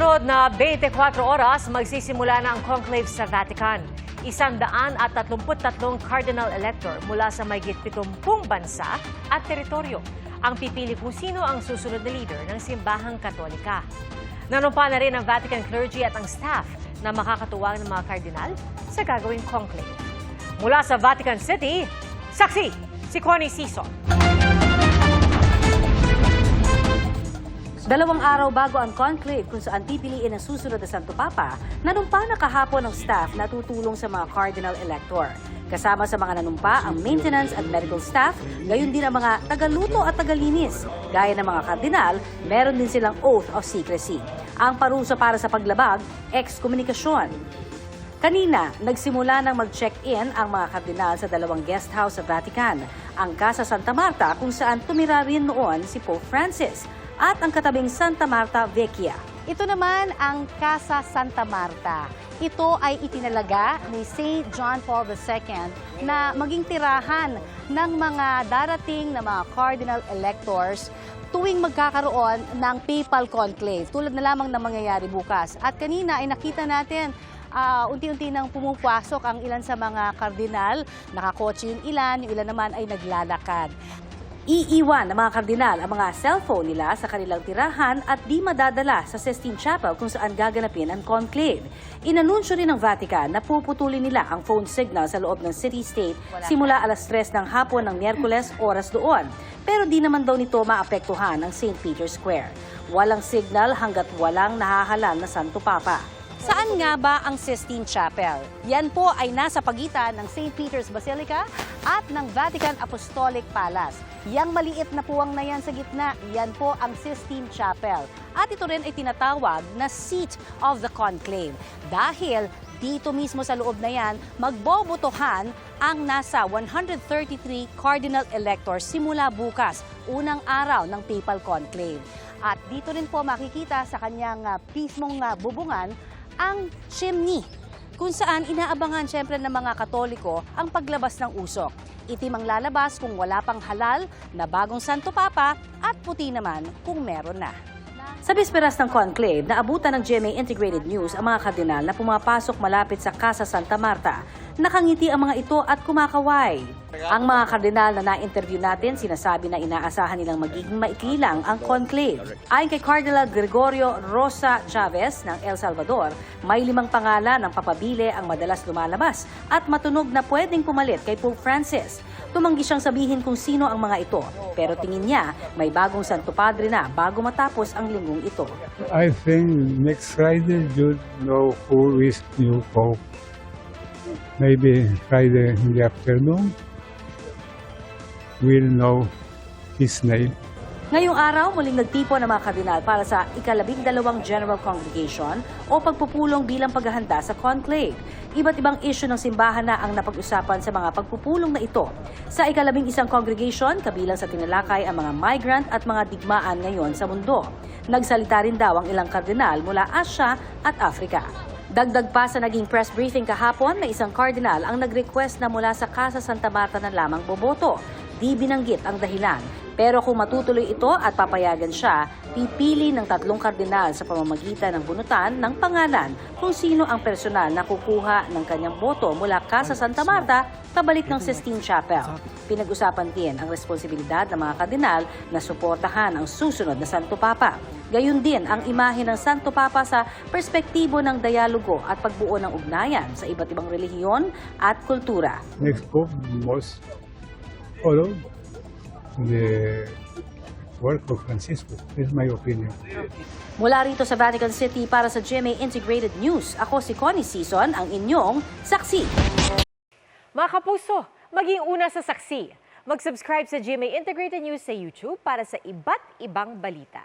susunod na 24 oras, magsisimula na ang conclave sa Vatican. 133 cardinal elector mula sa mahigit 70 bansa at teritoryo ang pipili kung sino ang susunod na leader ng simbahang Katolika. Nanumpa na rin ang Vatican clergy at ang staff na makakatuwang ng mga kardinal sa gagawing conclave. Mula sa Vatican City, saksi si Connie Sison. 2 araw bago ang conclave kung saan pipiliin ang susunod na Santo Papa, nanumpa na kahapon ng staff na tutulong sa mga cardinal elector. Kasama sa mga nanumpa ang maintenance at medical staff, gayon din ang mga tagaluto at tagalinis. Gaya ng mga kardinal, meron din silang oath of secrecy. Ang parusa para sa paglabag, excommunication. Kanina, nagsimula nang mag-check-in ang mga kardinal sa 2 guest house sa Vatican, ang Casa Santa Marta kung saan tumira rin noon si Pope Francis, at ang katabing Santa Marta Vecchia. Ito naman ang Casa Santa Marta. Ito ay itinalaga ni St. John Paul II na maging tirahan ng mga darating na mga cardinal electors tuwing magkakaroon ng papal conclave, tulad na lamang na mangyayari bukas. At kanina ay nakita natin unti-unti nang pumupasok ang ilan sa mga kardinal, nakakotse yung ilan naman ay naglalakad. Iiwan ng mga kardinal ang mga cellphone nila sa kanilang tirahan at di madadala sa Sistine Chapel kung saan gaganapin ang conclave. Inanunsyo rin ng Vatican na puputulin nila ang phone signal sa loob ng city-state simula alas 3 ng hapon ng Miyerkules oras doon. Pero di naman daw nito maapektuhan ang St. Peter's Square. Walang signal hanggat walang nahahalal na Santo Papa. Saan nga ba ang Sistine Chapel? Yan po ay nasa pagitan ng St. Peter's Basilica at ng Vatican Apostolic Palace. Yang maliit na puwang na yan sa gitna, yan po ang Sistine Chapel. At ito rin ay tinatawag na Seat of the Conclave. Dahil dito mismo sa loob na yan, magbobotohan ang nasa 133 cardinal electors simula bukas, unang araw ng Papal Conclave. At dito rin po makikita sa kanyang mismong bubungan ang chimney, kung saan inaabangan siyempre ng mga Katoliko ang paglabas ng usok. Itim ang lalabas kung wala pang halal na bagong Santo Papa at puti naman kung meron na. Sa bisperas ng conclave, naabutan ng GMA Integrated News ang mga kardinal na pumapasok malapit sa Casa Santa Marta. Nakangiti ang mga ito at kumakaway. Ang mga kardinal na na-interview natin, sinasabi na inaasahan nilang magiging maikli lang ang conclave. Ayon kay Cardinal Gregorio Rosa Chavez ng El Salvador, may 5 pangalan ng papabili ang madalas lumalabas at matunog na pwedeng pumalit kay Pope Francis. Tumanggi siyang sabihin kung sino ang mga ito, pero tingin niya may bagong Santo Padre na bago matapos ang linggong ito. I think next Friday you'll know who is new Pope. Maybe Friday in the afternoon, we'll know his name. Ngayong araw, muling nagtipon ang mga kardinal para sa ika-12 General Congregation o pagpupulong bilang paghahanda sa conclave. Iba't ibang issue ng simbahan na ang napag-usapan sa mga pagpupulong na ito. Sa ika-11 congregation, kabilang sa tinalakay ang mga migrant at mga digmaan ngayon sa mundo. Nagsalita rin daw ang ilang kardinal mula Asia at Africa. Dagdag pa sa naging press briefing kahapon na isang cardinal ang nag-request na mula sa Casa Santa Marta na lamang boboto. Di binanggit ang dahilan. Pero kung matutuloy ito at papayagan siya, pipili ng 3 kardinal sa pamamagitan ng bunutan ng pangalan kung sino ang personal na kukuha ng kanyang boto mula Casa Santa Marta pabalik ng Sistine Chapel. Pinag-usapan din ang responsibilidad ng mga kardinal na suportahan ang susunod na Santo Papa. Gayon din ang imahe ng Santo Papa sa perspektibo ng dialogo at pagbuo ng ugnayan sa iba't ibang relihiyon at kultura. Next Pope must follow the work of Francisco. This is my opinion. Mula rito sa Vatican City para sa GMA Integrated News, ako si Connie Sison, ang inyong saksi. Mga kapuso, maging una sa saksi. Mag-subscribe sa GMA Integrated News sa YouTube para sa iba't ibang balita.